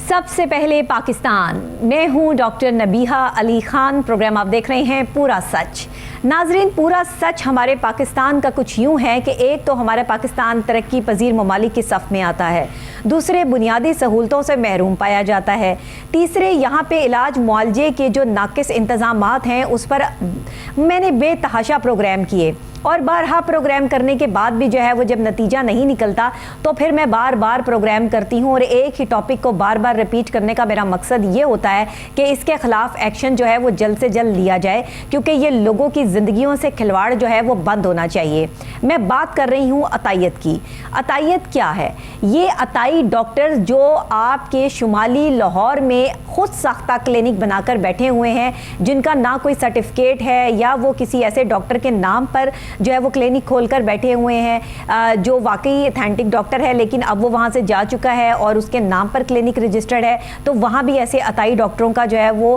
सबसे पहले पाकिस्तान, मैं हूं डॉक्टर नबीहा अली खान। प्रोग्राम आप देख रहे हैं पूरा सच। नाजरीन, पूरा सच हमारे पाकिस्तान का कुछ यूं है कि एक तो हमारा पाकिस्तान तरक्की पजीर ममालिक की सफ़ में आता है, दूसरे बुनियादी सहूलतों से महरूम पाया जाता है, तीसरे यहाँ पे इलाज मुआलजे के जो नाकिस इंतज़ामात हैं उस पर मैंने बेतहाशा प्रोग्राम किए और बारहा प्रोग्राम करने के बाद भी जो है वो जब नतीजा नहीं निकलता तो फिर मैं बार बार प्रोग्राम करती हूँ और एक ही टॉपिक को बार बार रिपीट करने का मेरा मकसद ये होता है कि इसके ख़िलाफ़ एक्शन जो है वो जल्द से जल्द लिया जाए, क्योंकि ये लोगों की ज़िंदगियों से खिलवाड़ जो है वो बंद होना चाहिए। मैं बात कर रही हूँ अतायत की। अतायत क्या है? ये अताई डॉक्टर जो आपके शुमाली लाहौर में ख़ुद साख्ता क्लिनिक बनाकर बैठे हुए हैं, जिनका ना कोई सर्टिफिकेट है या वो किसी ऐसे डॉक्टर के नाम पर जो है वो क्लिनिक खोलकर बैठे हुए हैं जो वाकई ऑथेंटिक डॉक्टर है, लेकिन अब वो वहाँ से जा चुका है और उसके नाम पर क्लिनिक रजिस्टर्ड है, तो वहाँ भी ऐसे अताई डॉक्टरों का जो है वो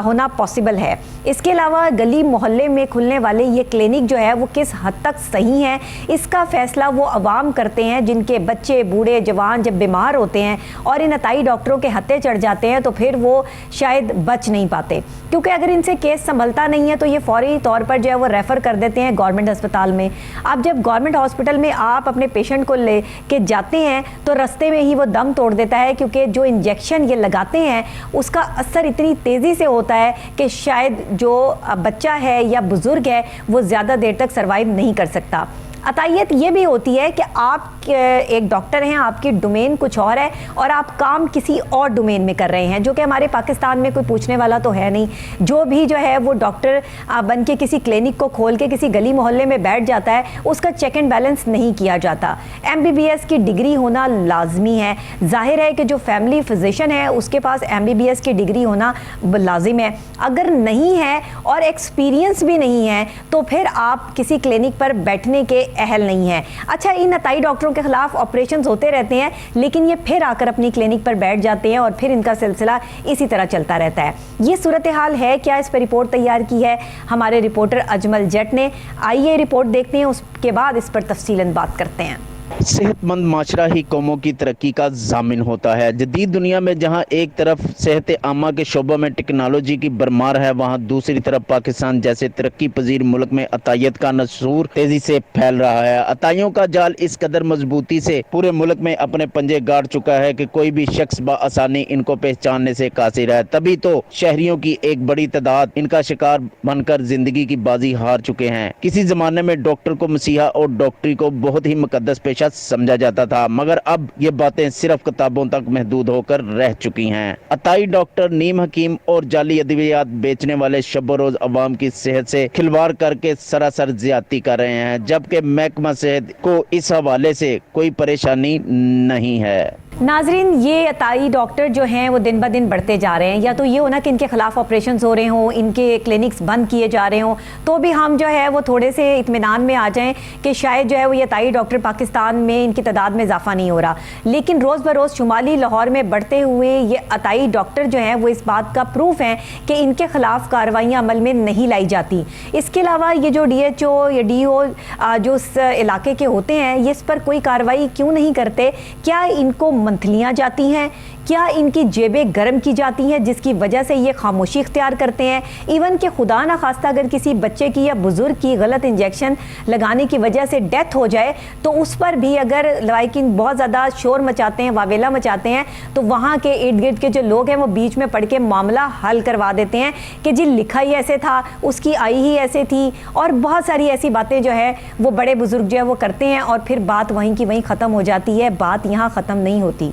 होना पॉसिबल है। इसके अलावा गली मोहल्ले में खुलने वाले ये क्लिनिक जो है वो किस हद तक सही है, इसका फ़ैसला वो अवाम करते हैं, जिनके बच्चे बूढ़े जवान जब बीमार होते हैं और इन अताई डॉक्टरों के हत्थे चढ़ जाते हैं तो फिर वो शायद बच नहीं पाते, क्योंकि अगर इनसे केस संभलता नहीं है तो ये फौरी तौर पर जो है वो रेफ़र कर देते हैं गवर्नमेंट अस्पताल में। अब जब गवर्नमेंट हॉस्पिटल में आप अपने पेशेंट को ले के जाते हैं तो रास्ते में ही वो दम तोड़ देता है, क्योंकि जो इंजेक्शन ये लगाते हैं उसका असर इतनी तेज़ी से होता है कि शायद जो बच्चा है या बुज़ुर्ग है वो ज़्यादा देर तक सर्वाइव नहीं कर सकता। अतायत ये भी होती है कि आप एक डॉक्टर हैं, आपकी डोमेन कुछ और है और आप काम किसी और डोमेन में कर रहे हैं, जो कि हमारे पाकिस्तान में कोई पूछने वाला तो है नहीं। जो भी जो है वो डॉक्टर बन के किसी क्लिनिक को खोल के किसी गली मोहल्ले में बैठ जाता है, उसका चेक एंड बैलेंस नहीं किया जाता। MBBS की डिग्री होना लाजमी है। जाहिर है कि जो फैमिली फिजिशियन है उसके पास MBBS की डिग्री होना लाजिम है। अगर नहीं है और एक्सपीरियंस भी नहीं है तो फिर आप किसी क्लिनिक पर बैठने के अहल नहीं है। अच्छा, इन अताई डॉक्टरों के खिलाफ ऑपरेशंस होते रहते हैं, लेकिन ये फिर आकर अपनी क्लिनिक पर बैठ जाते हैं और फिर इनका सिलसिला इसी तरह चलता रहता है। ये सूरत हाल है क्या? इस पर रिपोर्ट तैयार की है हमारे रिपोर्टर अजमल जट ने। आइए रिपोर्ट देखते हैं, उसके बाद इस पर तफसीलन बात करते हैं। सेहतमंद माशरा ही कौमों की तरक्की का ज़ामिन होता है। जदीद दुनिया में जहाँ एक तरफ सेहत आमा के शोबों में टेक्नोलॉजी की भरमार है, वहाँ दूसरी तरफ पाकिस्तान जैसे तरक्की पजीर मुल्क में अतायत का नसूर तेजी से फैल रहा है। अताइयों का जाल इस कदर मजबूती से पूरे मुल्क में अपने पंजे गाड़ चुका है कि कोई भी शख्स बआसानी इनको पहचानने से कासिर है। तभी तो शहरियों की एक बड़ी तादाद इनका शिकार बनकर जिंदगी की बाजी हार चुके हैं। किसी जमाने में डॉक्टर को मसीहा और डॉक्टरी को बहुत ही मुकद्दस पेशा समझा जाता था, मगर अब ये बातें सिर्फ किताबों तक महदूद होकर रह चुकी हैं। अताई डॉक्टर, नीम हकीम और जाली अद्वियात बेचने वाले शब रोज अवाम की सेहत से खिलवाड़ करके सरासर ज्यादती कर रहे हैं, जबकि महकमा सेहत को इस हवाले से कोई परेशानी नहीं है। नाजरीन, ये अताई डॉक्टर जो हैं वो दिन ब दिन बढ़ते जा रहे हैं। या तो ये हो ना कि इनके खिलाफ ऑपरेशंस हो रहे हों, इनके क्लिनिक्स बंद किए जा रहे हों, तो भी हम जो है वो थोड़े से इत्मीनान में आ जाएं कि शायद जो है वो ये अताई डॉक्टर पाकिस्तान में इनकी तादाद में इजाफा नहीं हो रहा। लेकिन रोज़ बरोज़ शुमाली लाहौर में बढ़ते हुए ये अताई डॉक्टर जो हैं वो इस बात का प्रूफ हैं कि इनके खिलाफ कार्रवाइयाँ अमल में नहीं लाई जाती। इसके अलावा ये जो DHO या DO जो उस इलाके के होते हैं, ये इस पर कोई कार्रवाई क्यों नहीं करते? क्या इनको मंथलियाँ जाती हैं? क्या इनकी जेबें गर्म की जाती हैं जिसकी वजह से ये खामोशी इख्तियार करते हैं? इवन कि खुदा ना खास्ता अगर किसी बच्चे की या बुज़ुर्ग की गलत इंजेक्शन लगाने की वजह से डेथ हो जाए तो उस पर भी अगर लाइकिन बहुत ज़्यादा शोर मचाते हैं, वावेला मचाते हैं, तो वहाँ के इर्द गिर्द के जो लोग हैं वो बीच में पढ़ के मामला हल करवा देते हैं कि जी लिखा ही ऐसे था, उसकी आई ही ऐसे थी, और बहुत सारी ऐसी बातें जो है वो बड़े बुज़ुर्ग जो है वो करते हैं और फिर बात वहीं की वहीं ख़त्म हो जाती है। बात यहाँ ख़त्म नहीं होती।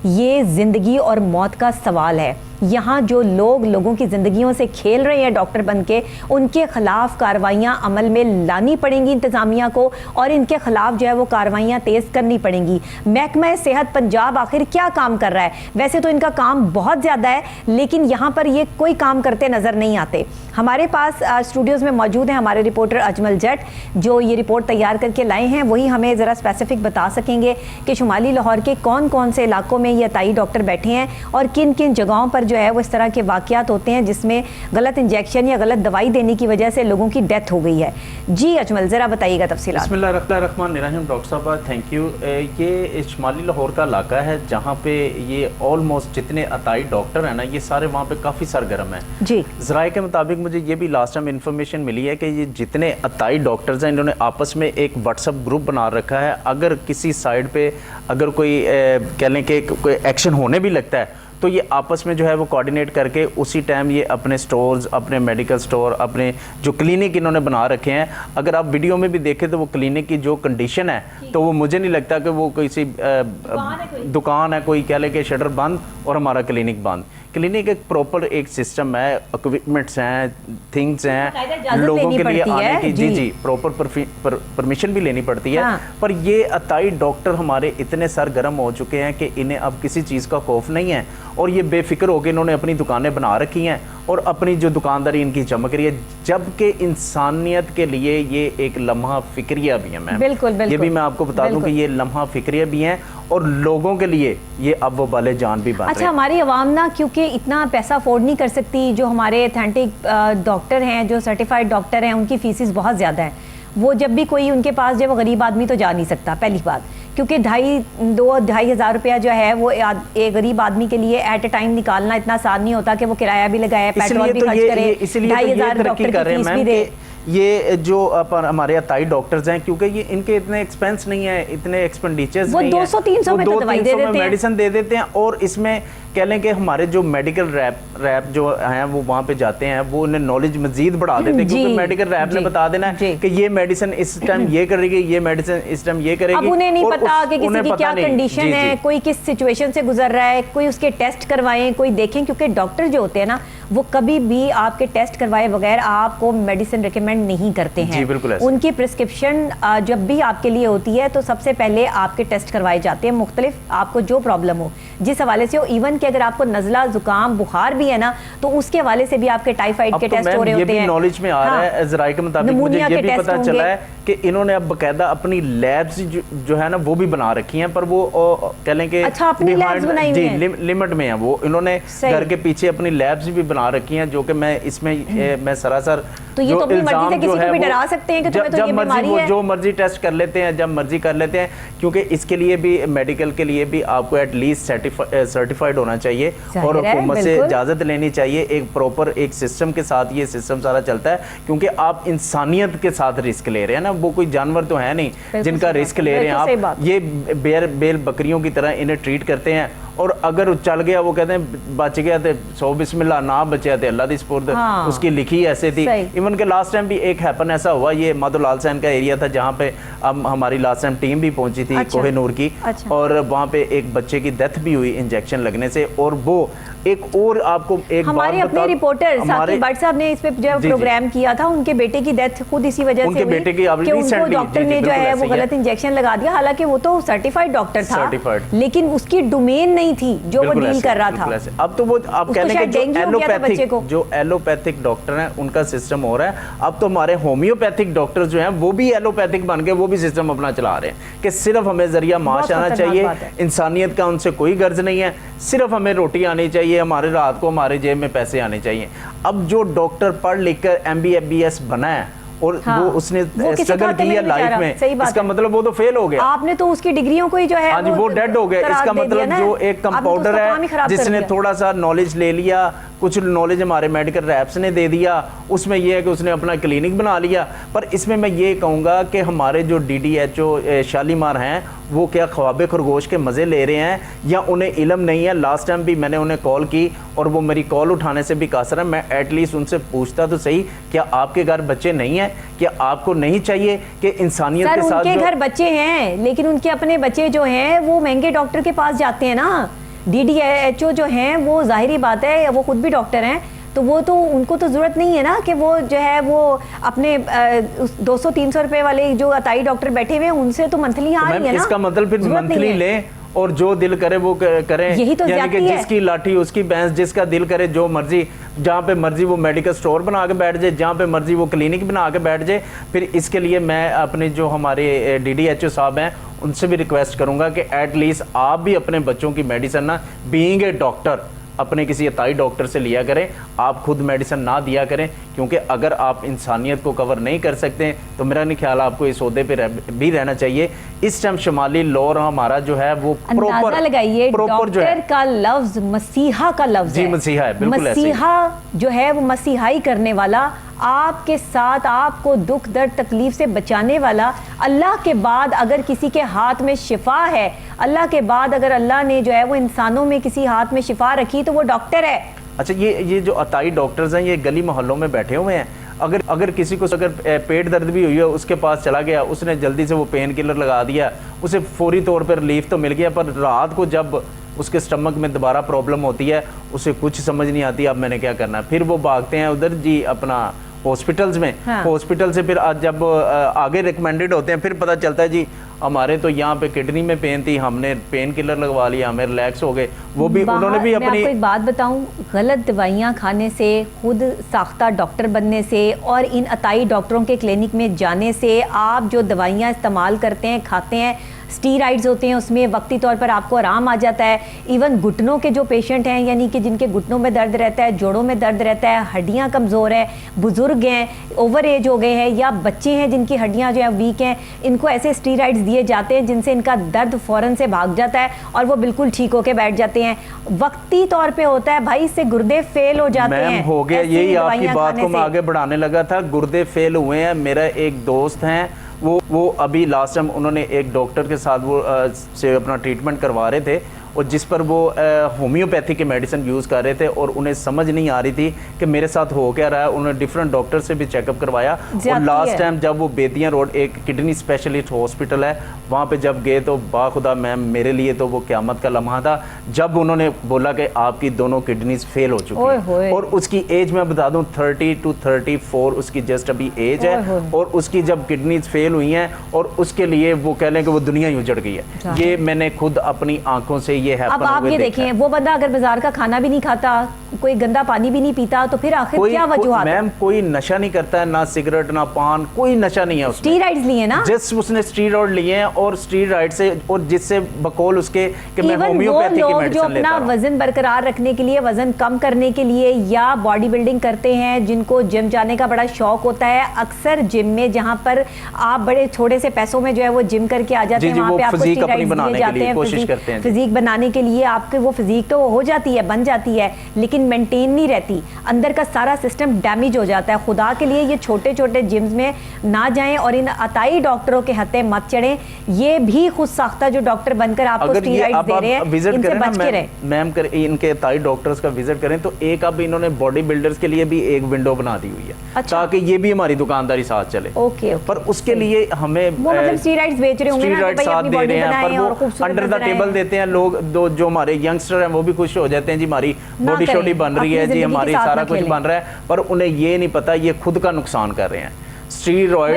ये ज़िंदगी और मौत का सवाल है। यहाँ जो लोग लोगों की ज़िंदगियों से खेल रहे हैं डॉक्टर बन के, उनके ख़िलाफ़ कार्रवाइयाँ अमल में लानी पड़ेंगी इंतज़ामिया को, और इनके ख़िलाफ़ जो है वो कार्रवाइयाँ तेज़ करनी पड़ेंगी। महकमा सेहत पंजाब आखिर क्या काम कर रहा है? वैसे तो इनका काम बहुत ज़्यादा है, लेकिन यहाँ पर ये कोई काम करते नज़र नहीं आते। हमारे पास स्टूडियोज़ में मौजूद हैं हमारे रिपोर्टर अजमल जट, जो ये रिपोर्ट तैयार करके लाए हैं। वही हमें ज़रा स्पेसिफिक बता सकेंगे कि शुमाली लाहौर के कौन कौन से इलाकों में ये अताई डॉक्टर बैठे हैं और किन किन जगहों पर जो है वो इस तरह के वाक़यात होते हैं जिसमें गलत इंजेक्शन या गलत दवाई देने की वजह से लोगों की डेथ हो गई है। जी अजमल, ज़रा बताइएगा तफसीलात। बिस्मिल्लाहिर्रहमानिर्रहीम। डॉक्टर साहब थैंक यू। ये शुमाली लाहौर का इलाका है जहाँ पे ये ऑलमोस्ट जितने अताई डॉक्टर हैं ना, ये सारे वहाँ पे काफ़ी सरगर्म हैं जी। ज़राए के मुताबिक मुझे ये भी लास्ट टाइम इन्फॉर्मेशन मिली है कि ये जितने अताई डॉक्टर्स हैं इन्होंने आपस में एक व्हाट्सअप ग्रुप बना रखा है। अगर किसी साइड पे अगर कोई कह लें कि कोई एक्शन होने भी लगता है तो ये आपस में जो है वो कोऑर्डिनेट करके उसी टाइम ये अपने स्टोर्स, अपने मेडिकल स्टोर, अपने जो क्लिनिक इन्होंने बना रखे हैं, अगर आप वीडियो में भी देखें तो वो क्लिनिक की जो कंडीशन है तो वो मुझे नहीं लगता कि वो किसी दुकान है कोई कह ले कि शटर बंद और हमारा क्लिनिक बंद। क्लिनिक एक प्रॉपर एक सिस्टम है, इक्विपमेंट्स हैं, थिंग्स हैं लोगों के लिए आने की। जी जी, प्रॉपर परमिशन भी लेनी पड़ती है। हाँ। पर ये अताई डॉक्टर हमारे इतने सरगर्म हो चुके हैं कि इन्हें अब किसी चीज़ का खौफ नहीं है और ये बेफिक्र होकर इन्होंने अपनी दुकानें बना रखी हैं और अपनी जो दुकानदारी इनकी चमक रही है, जबकि इंसानियत के लिए ये एक लम्हा फिक्रिया भी है। मैम बिल्कुल बिल्कुल, ये भी मैं आपको बता दूं कि ये लम्हा फिक्रिया भी हैं और लोगों के लिए ये अब वो बाले जान भी बन रहे हैं। अच्छा, हमारी आवाम ना क्योंकि इतना पैसा अफोर्ड नहीं कर सकती, जो हमारे ऑथेंटिक डॉक्टर हैं, जो सर्टिफाइड डॉक्टर हैं, उनकी फीसिस बहुत ज़्यादा है। वो जब भी कोई उनके पास जब गरीब आदमी तो जा नहीं सकता, पहली बात, क्योंकि 2-2.5 हज़ार रुपया जो है वो एक गरीब आदमी के लिए एट ए टाइम निकालना इतना आसान नहीं होता कि वो किराया भी लगाए, पेट्रोल भी खर्च करे, 2.5 डॉक्टर की फीस भी दे। ये जो हमारे अताई डॉक्टर्स हैं, क्योंकि ये इनके इतने एक्सपेंस नहीं है, इतने एक्सपेंडिचर्स नहीं है, वो 200-300 में तो दवाई दे देते हैं, मेडिसिन दे देते हैं। और इसमें कह लें कि हमारे जो मेडिकल रैप जो हैं वो वहाँ पे जाते हैं, वो उन्हें नॉलेज मजीद बढ़ा देते हैं, क्योंकि मेडिकल रैप ने बता देना है कि ये मेडिसिन इस टाइम ये करेगी, ये मेडिसिन इस टाइम ये करेगी। अब उन्हें नहीं पता कि किसी की क्या कंडीशन है, कोई किस सिचुएशन से गुजर रहा है, कोई उसके टेस्ट करवाएं, कोई देखें, क्योंकि डॉक्टर जो होते हैं ना वो कभी भी आपके टेस्ट करवाए बगैर आपको मेडिसिन रिकमेंड नहीं करते हैं। जी बिल्कुल। उनकी प्रिस्क्रिप्शन जब भी आपके लिए होती है तो सबसे पहले आपके टेस्ट करवाए जाते हैं, मुख्तलिफ आपको जो प्रॉब्लम हो, जिस हवाले से हो। इवन कि अगर आपको नज़ला, जुकाम, बुखार भी है ना तो उसके हवाले से भी आपके टाइफाइड के टेस्ट हो रहे होते हैं। नॉलेज में आ रहा है ज़राए के मुताबिक, मुझे ये भी पता चला है कि इन्होंने अब बकायदा अपनी लैब्स जो है ना वो भी बना रखी हैं, पर वो कह लें कि लिमिट में है। वो इन्होंने घर के पीछे अपनी लैब्स भी बना रखी हैं, जो कि मैं इसमें मैं सरासर तो ये तो अपनी मर्जी से किसी को भी डरा सकते हैं कि तुम्हें तो ये बीमारी है। जो मर्जी टेस्ट कर लेते हैं, जब मर्जी कर लेते हैं, क्योंकि इसके लिए भी मेडिकल के लिए भी आपको एटलीस्ट सर्टिफाइड होना चाहिए और हुकूमत से इजाज़त लेनी चाहिए। एक प्रॉपर एक सिस्टम के साथ ये सिस्टम सारा चलता है, क्योंकि आप इंसानियत के साथ रिस्क ले रहे हैं ना, वो कोई जानवर तो है नहीं जिनका रिस्क ले रहे हैं आप। ये बेल बकरियों की तरह इन्हें ट्रीट करते हैं और अगर चल गया, वो कहते हैं बच गया तो 100 बिस्मिल्लाह, ना बचा तो अल्लाह दी स्पुर्द। हाँ। उसकी लिखी ऐसे थी। इवन के लास्ट टाइम भी एक हैपन ऐसा हुआ, ये माधोलाल सैन का एरिया था जहाँ पे हमारी लास्ट टाइम टीम भी पहुंची थी, कोहे नूर की। और वहाँ पे एक बच्चे की डेथ भी हुई इंजेक्शन लगने से। और वो एक और आपको एक हमारे अपने रिपोर्टर साकिब भट्ट साहब ने इस पे जो प्रोग्राम किया था, उनके बेटे की डेथ खुद इसी वजह से हुई कि उनको डॉक्टर ने जो है वो गलत इंजेक्शन लगा दिया। हालांकि वो तो सर्टिफाइड डॉक्टर था, लेकिन उसकी डोमेन नहीं थी जो वो डील कर रहा था। अब तो वो आप कहने के जो एलोपैथिक डॉक्टर हैं उनका सिस्टम हो रहा है। अब तो हमारे होम्योपैथिक डॉक्टर जो हैं वो भी एलोपैथिक बन के वो भी सिस्टम अपना चला रहे हैं कि सिर्फ हमें जरिया माश आना चाहिए, इंसानियत का उनसे कोई गर्ज नहीं है, सिर्फ हमें रोटी आनी चाहिए, हमारे रात को हमारे जेब में पैसे आने चाहिए। अब जो डॉक्टर पढ़ लिख कर MBBS बना है और हाँ, वो उसने स्ट्रगल किया लाइफ में, इसका मतलब वो तो फेल हो गया। आपने तो उसकी डिग्रियों को ही जो है हाँ जी वो डेड हो गया। इसका मतलब जो एक कंपाउंडर है जिसने थोड़ा सा नॉलेज ले लिया, कुछ नॉलेज हमारे मेडिकल रैप्स ने दे दिया, उसमें यह है कि उसने अपना क्लिनिक बना लिया। पर इसमें मैं ये कहूँगा कि हमारे जो DDHO शालीमार हैं वो क्या ख्वाब खरगोश के मज़े ले रहे हैं या उन्हें इल्म नहीं है। लास्ट टाइम भी मैंने उन्हें कॉल की और वो मेरी कॉल उठाने से भी कासर है। मैं एटलीस्ट उनसे पूछता तो सही, क्या आपके घर बच्चे नहीं हैं? क्या आपको नहीं चाहिए कि इंसानियत के साथ? उनके घर बच्चे हैं, लेकिन उनके अपने बच्चे जो हैं वो महंगे डॉक्टर के पास जाते हैं ना। DDHO जो हैं वो जाहिरी बात है वो खुद भी डॉक्टर हैं, तो वो तो उनको तो ज़रूरत नहीं है ना कि वो जो है वो अपने 200-300 रुपए वाले जो अताई डॉक्टर बैठे हुए हैं उनसे तो मंथली आ रही है ना। इसका मतलब फिर मंथली लें और जो दिल करे वो करें, यही तो यानी कि जिसकी लाठी उसकी भैंस, जिसका दिल करे जो मर्जी, जहाँ पे मर्जी वो मेडिकल स्टोर बना के बैठ जाए, जहाँ पे मर्जी वो क्लिनिक बना के बैठ जाए। फिर इसके लिए मैं अपने जो हमारे DDHO साहब हैं उनसे भी रिक्वेस्ट करूंगा कि एटलीस्ट आप भी अपने बच्चों की मेडिसिन ना, बीइंग ए डॉक्टर, اپنے کسی عطائی ڈاکٹر سے لیا کریں, آپ خود میڈیسن نہ دیا کریں, کیونکہ اگر آپ انسانیت کو کور نہیں کر سکتے تو میرا نہیں خیال آپ کو اس عہدے پہ بھی رہنا چاہیے. اس ٹائم شمالی لور ہمارا جو ہے وہ اندازہ لگائیے ڈاکٹر کا لفظ مسیحا کا لفظ ہے. جی مسیحا ہے, بالکل ایسے مسیحا جو ہے وہ مسیحائی کرنے والا, آپ کے ساتھ آپ کو دکھ درد تکلیف سے بچانے والا. اللہ کے بعد اگر کسی کے ہاتھ میں شفا ہے, اللہ کے بعد اگر اللہ نے جو ہے وہ انسانوں میں کسی ہاتھ میں شفا رکھی تو وہ ڈاکٹر ہے. اچھا یہ جو عطائی ڈاکٹرز ہیں یہ گلی محلوں میں بیٹھے ہوئے ہیں, اگر کسی کو اگر پیٹ درد بھی ہوئی ہے اس کے پاس چلا گیا, اس نے جلدی سے وہ پین کلر لگا دیا, اسے فوری طور پر ریلیف تو مل گیا, پر رات کو جب اس کے اسٹمک میں دوبارہ پرابلم ہوتی ہے اسے کچھ سمجھ نہیں آتی اب میں نے کیا کرنا ہے. پھر وہ بھاگتے ہیں ادھر جی اپنا ہاسپٹلز میں, ہاسپٹل سے پھر جب آگے ریکمینڈڈ ہوتے ہیں پھر پتہ چلتا ہے جی ہمارے تو یہاں پہ کڈنی میں پین تھی, ہم نے پین کلر لگوا لیا, ہمیں ریلیکس ہو گئے. وہ بھی انہوں نے بھی اپنی, میں آپ کو ایک بات بتاؤں, غلط دوائیاں کھانے سے, خود ساختہ ڈاکٹر بننے سے اور ان عطائی ڈاکٹروں کے کلینک میں جانے سے, آپ جو دوائیاں استعمال کرتے ہیں کھاتے ہیں, اسٹیرائڈز ہوتے ہیں, اس میں وقتی طور پر آپ کو آرام آ جاتا ہے. ایون گھٹنوں کے جو پیشنٹ ہیں, یعنی کہ جن کے گھٹنوں میں درد رہتا ہے, جوڑوں میں درد رہتا ہے, ہڈیاں کمزور ہیں, بزرگ ہیں, اوور ایج ہو گئے ہیں, یا بچے ہیں جن کی ہڈیاں جو ہیں ویک ہیں, ان کو ایسے اسٹیرائڈز دیے جاتے ہیں جن سے ان کا درد فوراً سے بھاگ جاتا ہے اور وہ بالکل ٹھیک ہو کے بیٹھ جاتے ہیں. وقتی طور پہ ہوتا ہے بھائی, اس سے گردے فیل ہو جاتے ہیں. ہو گیا, یہی آپ کی بات کو میں آگے بڑھانے لگا تھا, گردے فیل ہوئے ہیں. میرا ایک دوست ہیں وہ ابھی لاسٹ ٹائم انہوں نے ایک ڈاکٹر کے ساتھ وہ سے اپنا ٹریٹمنٹ کروا رہے تھے, اور جس پر وہ ہومیوپیتھی کے میڈیسن یوز کر رہے تھے, اور انہیں سمجھ نہیں آ رہی تھی کہ میرے ساتھ ہو کیا رہا ہے. انہوں نے ڈفرنٹ ڈاکٹر سے بھی چیک اپ کروایا, اور لاسٹ ٹائم جب وہ بیدیاں روڈ ایک کڈنی اسپیشلسٹ ہاسپٹل ہے وہاں پہ جب گئے تو باخدا میم میرے لیے تو وہ قیامت کا لمحہ تھا جب انہوں نے بولا کہ آپ کی دونوں کڈنیز فیل ہو چکی ہیں, اور اس کی ایج میں بتا دوں 30 to 34 اس کی جسٹ ابھی ایج ہے, اور اس کی جب کڈنیز فیل ہوئی ہیں اور اس کے لیے وہ کہہ لیں کہ وہ دنیا ہی اجڑ گئی ہے. یہ میں نے خود اپنی آنکھوں سے یہ ہے. اب آپ یہ دیکھیں, وہ بندہ اگر بازار کا کھانا بھی نہیں کھاتا, کوئی گندا پانی بھی نہیں پیتا, تو پھر آخر کیا وجوہات؟ میم کوئی نشہ نہیں کرتا ہے, نہ سگریٹ نہ پان, کوئی نشہ نہیں ہے اس میں. اسٹیرائڈز لیے نا, جس اس نے اسٹیرائڈ لیے ہیں, اور اسٹیرائڈ سے اور جس سے بقول اس کے کہ میں ہومیوپیتھی کی میڈیسن لیتا ہوں. اپنا وزن برقرار رکھنے کے لیے, وزن کم کرنے کے لیے, یا باڈی بلڈنگ کرتے ہیں, جن کو جم جانے کا بڑا شوق ہوتا ہے, اکثر جم میں جہاں پر آپ بڑے تھوڑے سے پیسوں میں جو ہے وہ جم کر کے آ جاتے ہیں, وہاں پہ آپ کو اسٹیرائڈز دیے جاتے ہیں فزیک بنانے کے لیے. آپ کے وہ فزیک تو ہو جاتی ہے, بن جاتی ہے, لیکن مینٹین نہیں رہتی, اندر کا سارا سسٹم ڈیمیج ہو جاتا ہے. خدا کے لیے یہ چھوٹے چھوٹے جمز میں نہ جائیں, اور ان عطائی ڈاکٹروں کے ہتھے مت چڑھیں. یہ بھی خود ساختہ جو ڈاکٹر بن کر آپ کو اسٹیرائڈز دے رہے ہیں, ان سے بچ کے رہیں. میم ان کے عطائی ڈاکٹرز کا وزٹ کریں تو ایک اب انہوں نے باڈی بلڈرز کے لیے بھی ایک ونڈو بنا دی ہوئی ہے, تاکہ یہ بھی ہماری دکانداری ساتھ چلے. پر اس کے لیے ہمیں اسٹیرائڈز بیچ رہے ہوں گے نا, ساتھ دے رہے ہیں, پر وہ انڈر دا ٹیبل دیتے ہیں لوگ. جو ہمارے ینگسٹر ہیں وہ بھی خوش ہو جاتے ہیں, جی ہماری باڈی شوڈی بن رہی ہے, جی ہماری سارا کچھ بن رہا ہے, پر انہیں یہ نہیں پتا یہ خود کا نقصان کر رہے ہیں.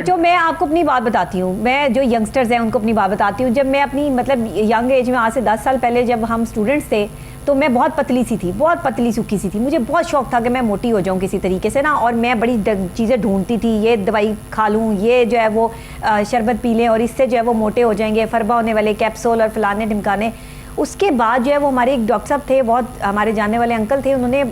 جو میں آپ کو اپنی بات بتاتی ہوں, میں جو ینگسٹرز ہیں ان کو اپنی بات بتاتی ہوں. جب میں اپنی مطلب ینگ ایج میں, آج سے 10 سال پہلے جب ہم اسٹوڈنٹس تھے, تو میں بہت پتلی سی تھی, بہت پتلی سوکھی سی تھی. مجھے بہت شوق تھا کہ میں موٹی ہو جاؤں کسی طریقے سے نا, اور میں بڑی چیزیں ڈھونڈتی تھی, یہ دوائی کھا لوں, یہ جو ہے وہ شربت پی لیں اور اس سے جو ہے وہ موٹے ہو جائیں گے, فربا ہونے والے کیپسول اور فلانے ڈھمکانے. اس کے بعد جو ہے وہ ہمارے ایک ڈاکٹر صاحب تھے, بہت ہمارے جاننے والے انکل تھے, انہوں نے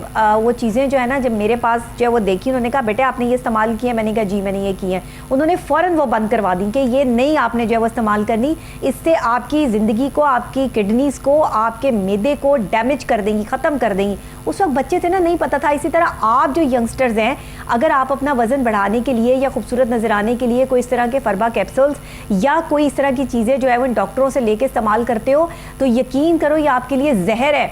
وہ چیزیں جو ہے نا جب میرے پاس جو ہے وہ دیکھی, انہوں نے کہا بیٹے آپ نے یہ استعمال کی ہے؟ میں نے کہا جی میں نے یہ کی ہے. انہوں نے فوراً وہ بند کروا دی کہ یہ نہیں آپ نے جو ہے وہ استعمال کرنی, اس سے آپ کی زندگی کو, آپ کی کڈنیز کو, آپ کے معدے کو ڈیمیج کر دیں گی, ختم کر دیں گی. اس وقت بچے تھے نا, نہیں پتا تھا. اسی طرح آپ جو ینگسٹرز ہیں, اگر آپ اپنا وزن بڑھانے کے لیے یا خوبصورت نظر آنے کے لیے کوئی اس طرح کے فربا کیپسولز یا کوئی اس طرح کی چیزیں جو ہے وہ ڈاکٹروں سے لے کے استعمال کرتے ہو, تو یقین کرو یہ آپ کے لیے زہر ہے.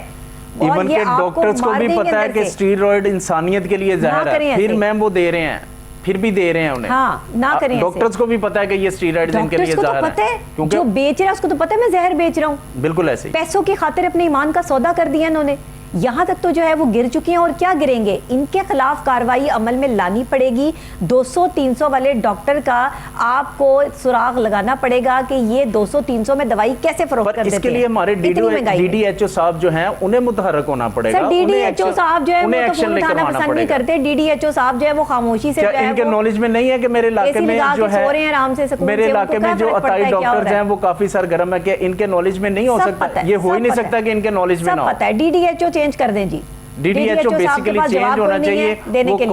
ایون کہ ڈاکٹرز کو بھی پتا ہے کہ اسٹیرائڈ انسانیت کے لیے زہر ہے, پھر میم وہ دے رہے ہیں, پھر بھی دے رہے ہیں انہیں. ہاں نہ کریں. ڈاکٹرز کو بھی پتا ہے کہ یہ اسٹیرائڈ ان کے لیے زہر ہے, جو بیچ رہا ہے اس کو تو پتا ہے میں زہر بیچ رہا ہوں. بالکل ایسے پیسوں کی خاطر اپنے ایمان کا سودا کر دیا انہوں نے. یہاں تک تو جو ہے وہ گر چکی ہیں, اور کیا گریں گے. ان کے خلاف کارروائی عمل میں لانی پڑے گی. 200-300 والے ڈاکٹر کا آپ کو سراغ لگانا پڑے گا کہ یہ 200-300 میں دوائی کیسے فروخت کر دیتے ہیں. اس کے لیے ہمارے ڈی ڈی ایچ او صاحب جو ہیں انہیں متحرک ہونا پڑے گا. ڈی ڈی ایچ او صاحب جو ہے وہ تو فون اٹھانا پسند نہیں کرتے. ڈی ڈی ایچ او صاحب جو ہے وہ خاموشی سے, ان کے نالج میں نہیں ہے کہ میرے علاقے میں جو ہے میرے علاقے میں جو عطائی ڈاکٹرز ہیں وہ کافی سرگرم ہے, کہ ان کے نالج میں نہیں ہو سکتا, یہ ہو ہی نہیں سکتا کہ ان کے نالج میں نہ ہو. سب پتہ ہے, D D H O change change कर दें जी। DDHO बेसिकली चेंज होना चाहिए। देने वो के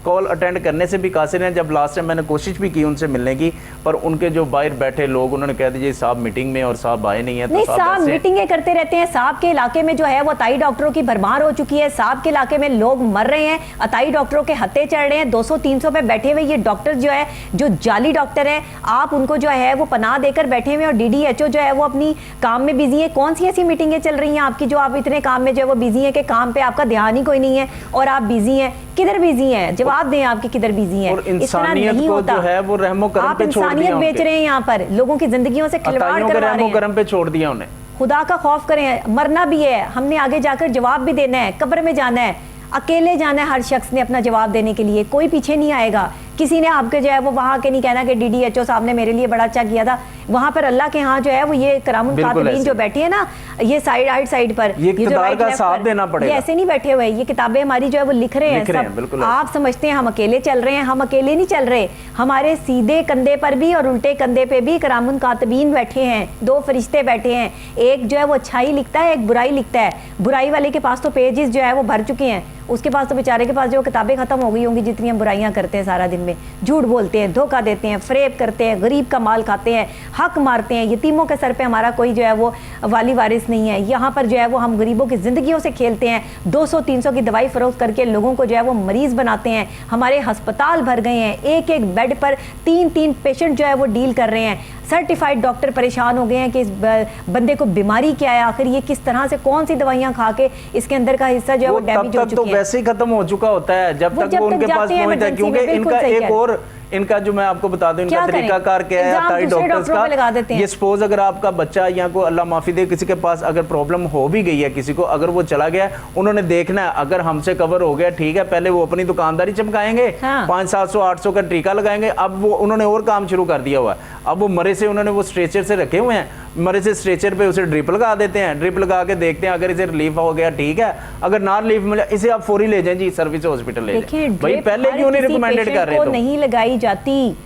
कॉल अटेंड करने से भी कासिर हैं। जब लास्ट टाइम मैंने कोशिश भी की उनसे मिलने की, पर उनके जो बाहर बैठे लोग उन्होंने कह दिया साहब मीटिंग में और साहब आए नहीं है। नहीं, साहब मीटिंगें करते रहते हैं। साहब के इलाके में जो है वो अताई डॉक्टरों की भरमार हो चुकी है। साहब के इलाके में लोग मर रहे हैं, अताई डॉक्टरों के हत्थे चढ़ रहे हैं। 200-300 पे बैठे हुए ये डॉक्टर जो है, जो जाली डॉक्टर है, आप उनको जो है वो पनाह देकर बैठे हुए, और DDHO जो है वो अपनी काम में बिजी है। कौन सी ऐसी मीटिंगें चल रही हैं आपकी जो आप इतने काम में जो है वो बिजी हैं कि काम पे आपका ध्यान ही कोई नहीं है और आप बिजी हैं? किधर बिजी हैं? जवाब दें, आपकी किधर बिजी हैं? और इंसानियत को जो है वो रहमो करम आप पे छोड़ दिया। इंसानियत बेच रहे हैं यहाँ पर, लोगों की जिंदगियों से खिलवाड़ करवा रहे रहमो हैं। करम पे छोड़ दिया उन्हें। खुदा का खौफ करें, मरना भी है, हमने आगे जाकर जवाब भी देना है, कब्र में जाना है, अकेले जाना है हर शख्स ने अपना जवाब देने के लिए, कोई पीछे नहीं आएगा। किसी ने आपके जो है वो वहाँ के नहीं कहना कि DDHO साहब ने मेरे लिए बड़ा अच्छा किया था। वहाँ पर अल्लाह के यहाँ जो है वो ये करामुल कातिबीन जो बैठे हैं ना, ये साइड पर, ये इक़्तिदार का साथ देना पड़ेगा। ये ऐसे नहीं बैठे हुए, ये किताबें हमारी जो है वो लिख रहे हैं सब। आप समझते हैं हम अकेले चल रहे हैं, हम अकेले नहीं चल रहे। हमारे सीधे कंधे पर भी और उल्टे कंधे पे भी करामुल कातिबीन बैठे हैं, 2 फरिश्ते बैठे हैं। एक जो है वो अच्छाई लिखता है, एक बुराई लिखता है। बुराई वाले के पास तो पेजेस जो है वो भर चुके हैं, उसके पास तो बेचारे के पास जो किताबें खत्म हो गई होंगी, जितनी हम बुराइयां करते हैं सारा दिन में। झूठ बोलते हैं, धोखा देते हैं, फरेब करते हैं, गरीब का माल खाते हैं, हक मारते हैं। यतीमों के सर पे हमारा कोई जो है वो वाली वारिस नहीं है। यहाँ पर जो है वो हम गरीबों की जिंदगियों से खेलते हैं। 200-300 की दवाई फरोख्त करके लोगों को जो है वो मरीज बनाते हैं। हमारे अस्पताल भर गए हैं, एक बेड पर 3-3 पेशेंट जो है वो डील कर रहे हैं। सर्टिफाइड डॉक्टर परेशान हो गए हैं कि इस बंदे को बीमारी क्या है, आखिर ये किस तरह से, कौन सी दवाइयां खा के इसके अंदर का हिस्सा जो है वो डैमेज हो चुकी है। वैसे ही खत्म हो चुका होता है जब तक वो उनके पास पहुंचता है, क्योंकि इनका एक और इनका जो मैं आपको बता दूं इनका तरीकाकार क्या है अताई डॉक्टर्स का। ये सपोज अगर आपका बच्चा या को अल्लाह माफी दे किसी के पास अगर प्रॉब्लम हो भी गई है, किसी को अगर वो चला गया, उन्होंने देखना है अगर हमसे कवर हो गया ठीक है, पहले वो अपनी दुकानदारी चमकाएंगे, 500-700-800 का टीका लगाएंगे। अब वो उन्होंने और काम शुरू कर दिया हुआ है। अब वो मरे से उन्होंने वो स्ट्रेचर से रखे हुए हैं, मरे से स्ट्रेचर पे उसे ड्रिप लगा देते हैं, ड्रिप लगा के देखते हैं अगर इसे रिलीफ हो गया ठीक है, अगर ना रिलीफ मिला इसे आप फौरी ले जाएं जी सर्विस हॉस्पिटल ले जाएं। भाई पहले क्यों नहीं रिकमेंडेड कर रहे? तो नहीं लगाई जाती,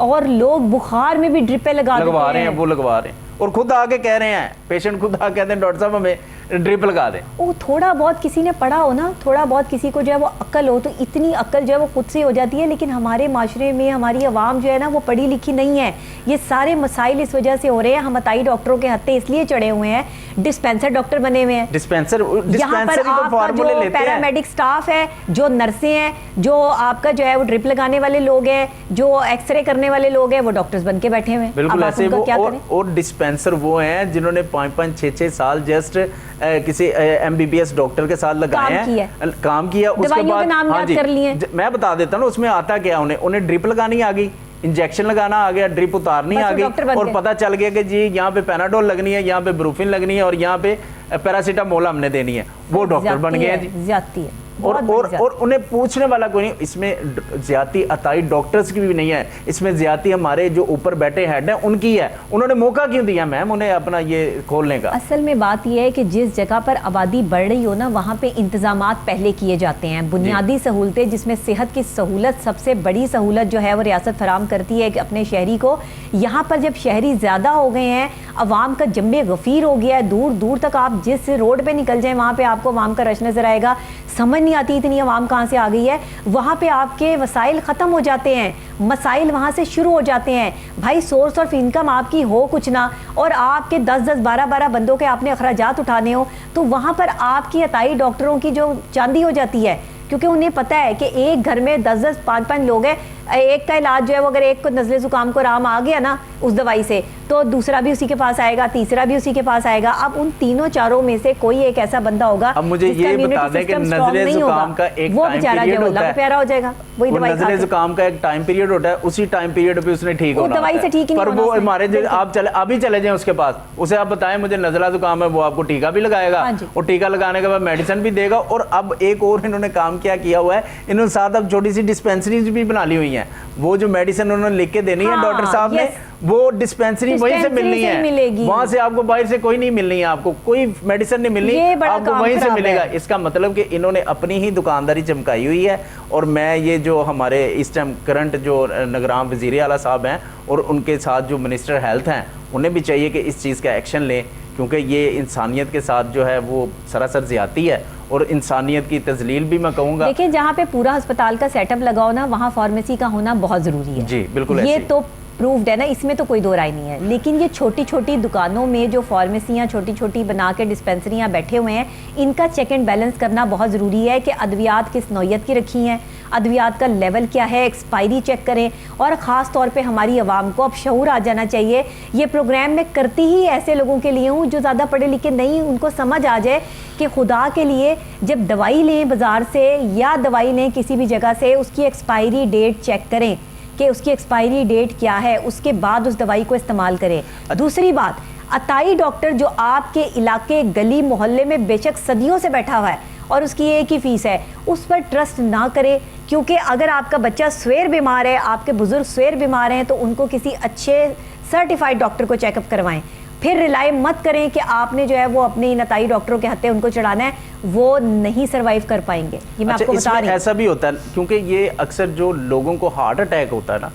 और लोग बुखार में भी ड्रिपें लगवा रहे हैं, वो लगवा रहे हैं और खुद आके कह रहे हैं, पेशेंट खुद आके कहते हैं डॉक्टर साहब हमें ड्रिप लगा दें। वो थोड़ा बहुत किसी ने पढ़ा हो ना, थोड़ा बहुत किसी को जो है वो अक्ल हो, तो इतनी अक्ल जो है वो खुद से हो जाती है। लेकिन हमारे माशरे में हमारी आवाम जो है ना वो पढ़ी लिखी नहीं है। ये सारे मसाइल इस वजह से हो रहे हैं। हम अताई डॉक्टरों के हत्थे इसलिए चढ़े हुए हैं, डिस्पेंसर डॉक्टर बने हुए हैं। डिस्पेंसर यहाँ पर आपका जो पैरामेडिक स्टाफ है, जो नर्सें हैं, जो आपका जो है वो ड्रिप लगाने वाले लोग हैं, जो एक्सरे करने वाले लोग हैं, वो डॉक्टर्स बन के बैठे हुए हैं। बिल्कुल ऐसे वो और डिस्पेंसर वो हैं जिन्होंने 5-5, 6-6 साल जस्ट किसी MBBS डॉक्टर के साथ लगाए हैं, काम किया। उसके बाद नाम याद कर लिए। मैं बता देता हूँ उसमें आता क्या, उन्हें ड्रिप लगानी आ गई, इंजेक्शन लगाना आ गया, ड्रिप उतारनी आ गई, और पता चल गया कि जी यहाँ पे पैनाडोल लगनी है, यहाँ पे ब्रूफिन लगनी है और यहाँ पे पैरासीटामोल हमने देनी है। वो डॉक्टर बन गए हैं जी। और उन्हें पूछने वाला कोई नहीं। इसमें ज्यादती अताई डॉक्टर्स की भी नहीं है, इसमें ज्यादती हमारे जो ऊपर बैठे हेड हैं उनकी है। उन्होंने मौका क्यों दिया मैम उन्हें अपना ये खोलने का? असल में बात यह है कि जिस जगह पर आबादी बढ़ रही हो ना, वहाँ पे इंतजामात पहले किए जाते हैं, बुनियादी सहूलतें, जिसमें सेहत की सहूलत सबसे बड़ी सहूलत जो है वो रियासत फराम करती है अपने शहरी को। यहाँ पर जब शहरी ज़्यादा हो गए हैं, अवाम का जम्बे गफीर हो गया है, दूर दूर तक आप जिस रोड पे निकल जाएं वहाँ पे आपको अवाम का रश नजर आएगा। समझ नहीं आती इतनी अवाम कहाँ से आ गई है। वहाँ पे आपके वसाइल ख़त्म हो जाते हैं, मसाइल वहाँ से शुरू हो जाते हैं। भाई सोर्स ऑफ इनकम आपकी हो कुछ ना, और आपके 10-10, 12-12 बंदों के आपने अखराजात उठाने हो, तो वहाँ पर आपकी अताई डॉक्टरों की जो चांदी हो जाती है, क्योंकि उन्हें पता है कि एक घर में 10-10, 5-5 लोग हैं, एक का इलाज जो है वो अगर एक को नज़ले ज़ुकाम को आराम आ गया ना उस दवाई से, तो दूसरा भी उसी के पास आएगा, तीसरा भी उसी के पास आएगा। अब उन तीनों चारों में से कोई एक ऐसा बंदा होगा, अब मुझे ये बता दें कि नज़ले ज़ुकाम का एक वो टाइम बेचारा पीरियड जो होता है, प्यारा हो जाएगा, वही दवाई नज़ले ज़ुकाम का एक टाइम पीरियड होता है, उसी टाइम पीरियड पे उसने ठीक होना दवाई से ठीक ही नहीं पर वो हमारे जो आप चले अभी चले जाएं उसके पास, उसे आप बताएं मुझे नज़ला ज़ुकाम है, वो आपको टीका भी लगाएगा और टीका लगाने के बाद मेडिसिन भी देगा। और अब एक और इन्होंने काम क्या किया हुआ है, इन्होंने साथ अब छोटी सी डिस्पेंसरीज भी बना ली हुई हैं। वो जो मेडिसिन उन्होंने लिख के देनी है डॉक्टर साहब ने, वो डिस्पेंसरी वहीं से मिलनी है, वहां से आपको बाहर से कोई नहीं मिलनी है, आपको कोई मेडिसिन नहीं मिलनी, आपको वहीं से मिलेगा। इसका मतलब कि इन्होंने अपनी ही दुकानदारी चमकाई हुई है। और मैं ये जो हमारे इस टाइम करंट जो निगरान वज़ीर आला साहब हैं और उनके साथ जो मिनिस्टर हेल्थ हैं, उन्हें भी चाहिए कि इस चीज़ का एक्शन लें, क्योंकि ये इंसानियत के साथ जो है वो सरासर ज़्यादती है اور انسانیت کی تذلیل بھی میں کہوں گا. دیکھیں جہاں پہ پورا ہسپتال کا سیٹ اپ لگاؤ نا وہاں فارمیسی کا ہونا بہت ضروری ہے. جی بالکل یہ ایسے تو پروفڈ ہے نا, اس میں تو کوئی دو رائے نہیں ہے. لیکن یہ چھوٹی چھوٹی دکانوں میں جو فارمیسیاں چھوٹی چھوٹی بنا کے ڈسپینسریاں بیٹھے ہوئے ہیں, ان کا چیک اینڈ بیلنس کرنا بہت ضروری ہے کہ ادویات کس نوعیت کی رکھی ہیں, ادویات کا لیول کیا ہے, ایکسپائری چیک کریں. اور خاص طور پہ ہماری عوام کو اب شعور آ جانا چاہیے. یہ پروگرام میں کرتی ہی ایسے لوگوں کے لیے ہوں جو زیادہ پڑھے لکھے نہیں, ان کو سمجھ آ جائے کہ خدا کے لیے جب دوائی لیں بازار سے یا دوائی لیں کسی بھی جگہ سے, اس کی ایکسپائری ڈیٹ چیک کریں کہ اس کی ایکسپائری ڈیٹ کیا ہے, اس کے بعد اس دوائی کو استعمال کریں. دوسری بات, عطائی ڈاکٹر جو آپ کے علاقے گلی محلے میں بے شک صدیوں سے بیٹھا ہوا ہے اور اس کی ایک ہی فیس ہے, اس پر ٹرسٹ نہ کرے. کیونکہ اگر آپ کا بچہ سویر بیمار ہے, آپ کے بزرگ سویر بیمار ہیں, تو ان کو کسی اچھے سرٹیفائڈ ڈاکٹر کو چیک اپ کروائیں. پھر ریلائی مت کریں کہ آپ نے جو ہے وہ اپنے عطائی ڈاکٹروں کے ہتھے ان کو چڑھانا ہے, وہ نہیں سروائیو کر پائیں گے. یہ میں آپ کو بتا رہی ہوں. ایسا بھی ہوتا ہے کیونکہ یہ اکثر جو لوگوں کو ہارٹ اٹیک ہوتا ہے نا,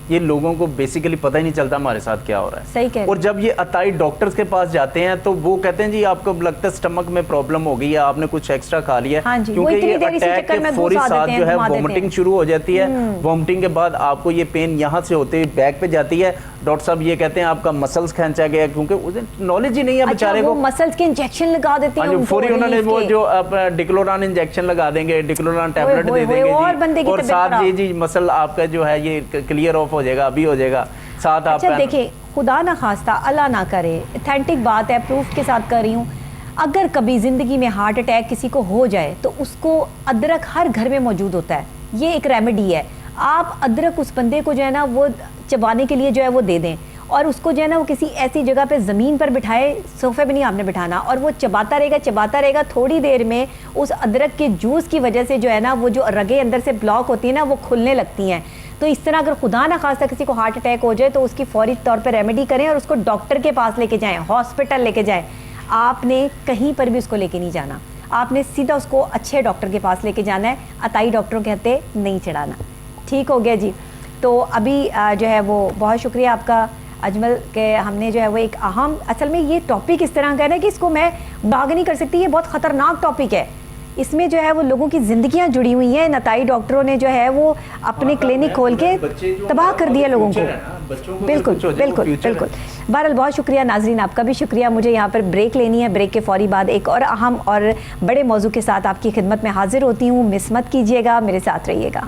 یہ لوگوں کو بیسیکلی پتہ ہی نہیں چلتا ہمارے ساتھ کیا ہو رہا ہے. صحیح کہہ رہے ہیں. اور جب یہ عطائی ڈاکٹرز کے پاس جاتے ہیں تو وہ کہتے ہیں جی آپ کو لگتا ہے سٹمک میں پرابلم ہو گئی ہے, آپ نے کچھ ایکسٹرا کھا لیا ہے. ہاں جی, کیونکہ یہ اٹیک کے فوری ساتھ جو ہے وومٹنگ شروع ہو جاتی ہے. وومٹنگ کے بعد آپ کو یہ پین یہاں سے ہوتے ہوئے بیک پہ جاتی ہے. ڈاکٹر صاحب یہ کہتے ہیں آپ کا مسلز کھینچا گیا, کیونکہ نالج ہی نہیں ہے بیچارے کو. مسلز کے انجیکشن لگا دیتے ہیں, فوری انہوں نے وہ جو ڈکلوران انجیکشن لگا دیں گے, ڈکلوران ٹیبلٹ دے دیں گے جی, اور ساتھ جی مسل آپ کا جو ہے یہ کلیئر آف ہو جائے گا, ابھی ہو جائے گا ساتھ آپ. اچھا دیکھیں, خدا نہ خواستہ اللہ نہ کرے, اتھینٹک بات ہے, پروف کے ساتھ کر رہی ہوں, اگر کبھی زندگی میں ہارٹ اٹیک کسی کو ہو جائے تو اس کو ادرک ہر گھر میں موجود ہوتا ہے. یہ ایک ریمیڈی ہے. آپ ادرک اس بندے کو جو ہے نا وہ چبانے کے لیے جو ہے وہ دے دیں, اور اس کو جو ہے نا وہ کسی ایسی جگہ پہ زمین پر بٹھائے, صوفے پہ نہیں آپ نے بٹھانا, اور وہ چباتا رہے گا. تھوڑی دیر میں اس ادرک کے جوس کی وجہ سے جو ہے نا وہ جو رگیں اندر سے بلاک ہوتی ہیں نا وہ کھلنے لگتی ہیں. تو اس طرح اگر خدا نہ خواستہ کسی کو ہارٹ اٹیک ہو جائے تو اس کی فوری طور پہ ریمیڈی کریں اور اس کو ڈاکٹر کے پاس لے کے جائیں, ہاسپٹل لے کے جائیں. آپ نے کہیں پر بھی اس کو لے کے نہیں جانا, آپ نے سیدھا اس کو اچھے ڈاکٹر کے پاس لے کے جانا ہے, عطائی ڈاکٹروں کے ہتھے نہیں چڑھانا. ٹھیک ہو گیا جی. تو ابھی جو ہے وہ بہت شکریہ آپ کا اجمل کہ ہم نے جو ہے وہ ایک اہم, اصل میں یہ ٹاپک اس طرح کا ہے نا کہ اس کو میں بھاگ نہیں کر سکتی, یہ بہت خطرناک ٹاپک ہے. اس میں جو ہے وہ لوگوں کی زندگیاں جڑی ہوئی ہیں. عطائی ڈاکٹروں نے جو ہے وہ اپنے کلینک کھول کے تباہ کر دیا لوگوں کو. بالکل بالکل بالکل. بہرحال بہت شکریہ ناظرین, آپ کا بھی شکریہ. مجھے یہاں پر بریک لینی ہے, بریک کے فوری بعد ایک اور اہم اور بڑے موضوع کے ساتھ آپ کی خدمت میں حاضر ہوتی ہوں. مس مت کیجیے گا, میرے ساتھ رہیے گا.